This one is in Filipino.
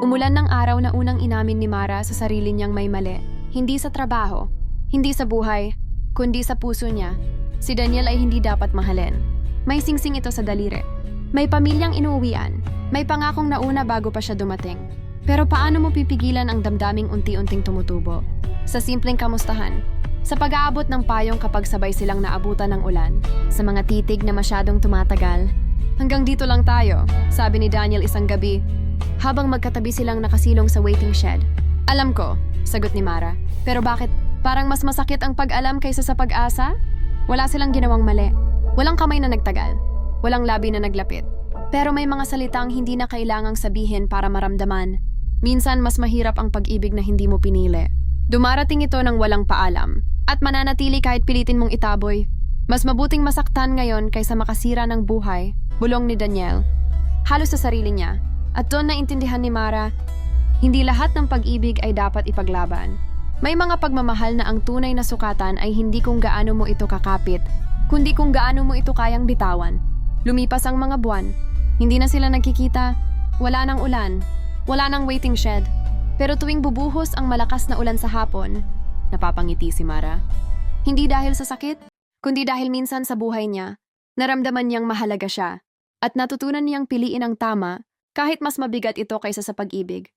Umulan ng araw na unang inamin ni Mara sa sarili niyang may mali. Hindi sa trabaho, hindi sa buhay, kundi sa puso niya. Si Daniel ay hindi dapat mahalin. May singsing ito sa daliri. May pamilyang inuuwian. May pangakong nauna bago pa siya dumating. Pero paano mo pipigilan ang damdaming unti-unting tumutubo? Sa simpleng kamustahan. Sa pag-aabot ng payong kapag sabay silang naabutan ng ulan. Sa mga titig na masyadong tumatagal. Hanggang dito lang tayo, sabi ni Daniel isang gabi, habang magkatabi silang nakasilong sa waiting shed. Alam ko, sagot ni Mara. Pero bakit? Parang mas masakit ang pag-alam kaysa sa pag-asa? Wala silang ginawang mali. Walang kamay na nagtagal. Walang labi na naglapit. Pero may mga salitang hindi na kailangang sabihin para maramdaman. Minsan mas mahirap ang pag-ibig na hindi mo pinili. Dumarating ito ng walang paalam. At mananatili kahit pilitin mong itaboy. Mas mabuting masaktan ngayon kaysa makasira ng buhay, bulong ni Daniel. Halos sa sarili niya. At doon naintindihan ni Mara, hindi lahat ng pag-ibig ay dapat ipaglaban. May mga pagmamahal na ang tunay na sukatan ay hindi kung gaano mo ito kakapit, kundi kung gaano mo ito kayang bitawan. Lumipas ang mga buwan. Hindi na sila nagkikita. Wala nang ulan. Wala nang waiting shed. Pero tuwing bubuhos ang malakas na ulan sa hapon, napapangiti si Mara. Hindi dahil sa sakit, kundi dahil minsan sa buhay niya, naramdaman niyang mahalaga siya at natutunan niyang piliin ang tama kahit mas mabigat ito kaysa sa pag-ibig.